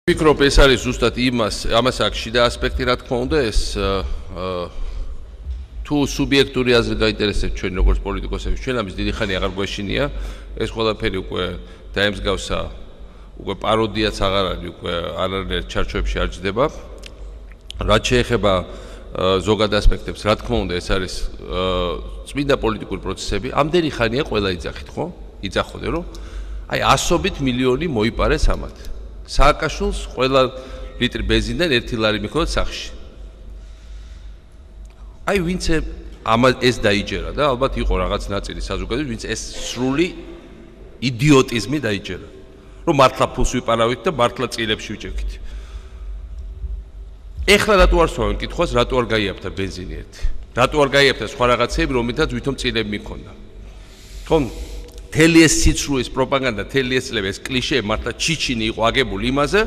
ვფიქრობ, ეს არის ზუსტად ამას აქვს შიდა ასპექტი, რა თქმა უნდა, ეს თუ სუბიექტური აზრი გაინტერესებს ჩვენ როგორც პოლიტიკოსებს, ჩვენ ამის დიდი ხანი აღარ გვეშინია, ეს ყველაფერი უკვე დაემსგავსა, უკვე პაროდიაც აღარ არის, უკვე არანაირ ჩარჩოებში არ ჯდება. რაც შეეხება ზოგად ასპექტებს, რა თქმა უნდა, ეს არის წმინდა პოლიტიკური პროცესები. ამდენი ხანია ყველა იძახით, ხო? იძახოდნენ, რომ აი ასობით მილიონი მოიპარეს ამათ. სააკაშვილს ყველა ლიტრი ბენზინიდან 1 ლარი მიქონდა სახში. აი ვინც ეს დაიჯერა და ალბათ იყო რაღაც ნაწილი საზოგადოების, ვინც ეს სრული იდიოტიზმი დაიჯერა. რომ მართლა ფულს ვიპარავით და მართლა წილებში ვიჭერქით. ეხლა რატო არ სვავენ კითხვას, რატო არ გაიაფთა ბენზინი ერთი? რატო არ გაიაფთა სხვა რაღაცები, რომლითაც ვითომ წილები მიქონდა? ხომ? მთელი ეს სიცრუე, ეს პროპაგანდა, მთელი ეს წლები, ეს კლიშეები მართლა ჩიჩინი იყო აგებული იმაზე,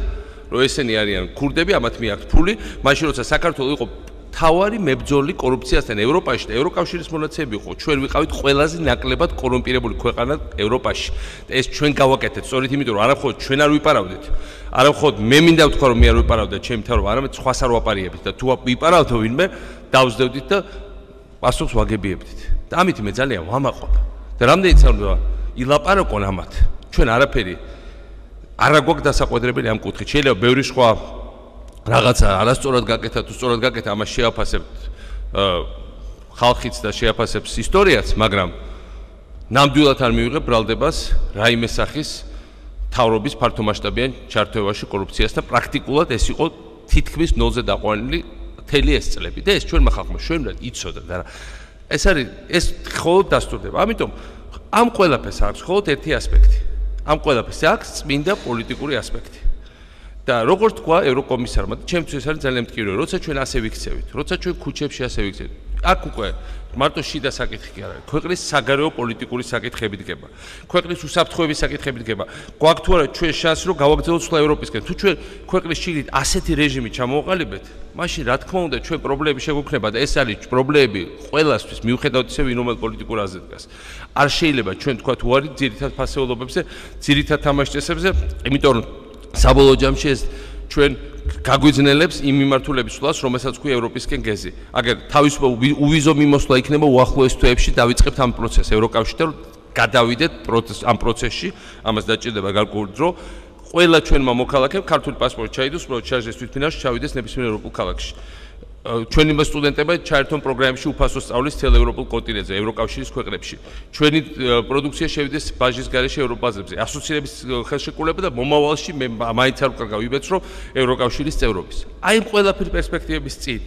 რომ ესენი არიან ქურდები, ამათ მიაქვთ ფული, მაშინ როცა საქართველოს იყო თავარი მებრძოლი კორუფციასთან ევროპაში და ევროკავშირის მონაცემები იყო, ჩვენ ვიყავით ყველაზე ნაკლებად კორუმპირებული ქვეყანა ევროპაში. და ეს ჩვენ გავაკეთეთ, სწორედ იმიტომ, რომ არა მხოლოდ ჩვენ არ ვიპარავდით, არა მხოლოდ მე მინდა ვთქვა, რომ მე არ ვიპარავდა ჩემი მთავრობა, არამედ სხვას არ ვაპარიებთ და თუ ვიპარავდო ვინმე, დავსდევდით და პასუხს ვაგებიებდით. და ამით მე ძალიან ვამაყობ. და რამდენიც არ უნდა ილაპარაკონ ამათ, ჩვენ არაფერი არ გვაქვს დასაყვედრებელი ამ კუთხით. შეიძლება ბევრი სხვა რაღაცა არასწორად გაკეთა თუ სწორად გაკეთა, ამას შეაფასებთ ხალხიც და შეაფასებს ისტორიაც, მაგრამ ნამდვილად არ მივიღებ ბრალდებას რაიმე სახის მთავრობის ფართომასშტაბიან ჩართვაში კორუფციასთან. პრაქტიკულად ეს იყო თითქმის ნოლზე დაყვანილი მთელი ეს წლები და ეს ჩვენმა ხალხმა შვენივრად იცოდა და ეს არის ეს მხოლოდ დასტურდება. ამიტომ ამ ყველაფერს აქვს მხოლოდ ერთი ასპექტი. ამ ყველაფერს აქვს წმინდა პოლიტიკური ასპექტი. და როგორც თქვა ევროკომისარმა, ჩემთვის ეს არის ძალიან მტკივნეო, როცა ჩვენ ასე ვიქცევით, როცა ჩვენ ქუჩებში ასე ვიქცევით. აქ უკვე მარტო შიდა საკითხი კი არ არის. ქვეყნის საგარეო პოლიტიკური საკითხები დგება. ქვეყნის უსაფრთხოების საკითხები დგება. გვაქვს თუ არა ჩვენ შანსი, რომ გავაგრძელოთ სხვა ევროპისკენ. თუ ჩვენ ქვეყნის შიგნით ასეთი რეჟიმი ჩამოვაყალიბეთ, მაშინ რა თქმა უნდა ჩვენ პრობლემები შეგვექნება და ეს არის პრობლემები ყველასთვის, მიუხედავად ისე ვინ რომელ პოლიტიკურ აზრზე დგას. არ შეიძლება ჩვენ თქვა თუ არის ძირითად ფასეულობებზე, ძირითად თამაშწესებზე, იმიტომ რომ საბოლოო ჯამში ეს ჩვენ გაგვიძნელებს იმ მიმართულების სვლას, რომელსაც ქვია ევროპისკენ გეზი. აგერ თავისუფალ უვიზო მიმოსვლა იქნება უახლოეს თვეებში დავიწყებთ ამ პროცესს ევროკავშირთან, რომ გადავიდეთ ამ პროცესში, ამას დაჭირდება გარკვეული დრო. ყველა ჩვენმა მოქალაქემ ქართული პასპორტი ჩაიდოს, უბრალოდ შარჟეს თვითფინანსში ჩავიდეს ნებისმიერ ევროპულ ქალაქში. ჩვენი სტუდენტებმა ჩაერთონ პროგრამებში უფასო სწავლის მთელ ევროპულ კონტინენტზე, ევროკავშირის ქვეყნებში. ჩვენი პროდუქცია შევიდეს ბაჟის გარეშე ევროპაზრებზე. ასოცირების ხელშეკრულება და მომავალში მე მაინც არ ვკარგავ იმედს, რომ ევროკავშირის წევრობის. აი ამ ყველაფერი პერსპექტივების წინ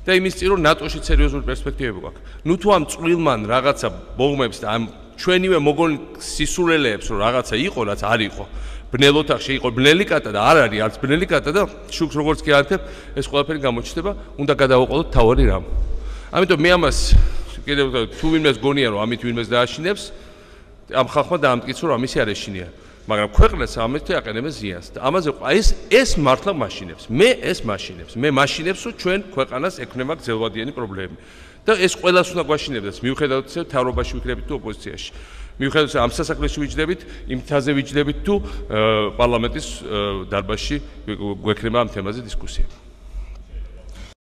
და იმის წინ, რომ ნატოში სერიოზული პერსპექტივები გვაქვს. ნუ თუ ამ წვრილმან რაღაცა ბოღმებს და ამ ჩვენივე მოგონილ სისულელეებს რომ რაღაცა იყო, რაც არ იყო. ბნელ ოთახში იყო ბნელი კატა და არ არის არც ბნელი კატა და შუქს როგორც კი აერთებ, ეს ყველაფერი გამოჩნდება, უნდა გადავაყოლოთ თავარი რამ. ამიტომ მე ამას კიდევ თუ ვინმეს გონია რომ ამით ვინმეს დააშინებს, ამ ხალხმა დაამტკიცა რომ ამისი არ ეშინია. მაგრამ ქვეყნას ამით აყენებენ ზიანს და ამაზე ეს მართლა მაშინებს. მე ეს მაშინებს. მე მაშინებს რომ ჩვენ ქვეყანას ექნება გრძელვადიანი პრობლემები. და ეს ყველას უნდა გვაშინებდეს, მიუხედავად ისე მთავრობაში ვიქნებით თუ ოპოზიციაში. მიუხედავად ამ სასახლეში ვიჯდებით, იმ თაზე ვიჯდებით თუ პარლამენტის დარბაზში გვექნება ამ თემაზე დისკუსია.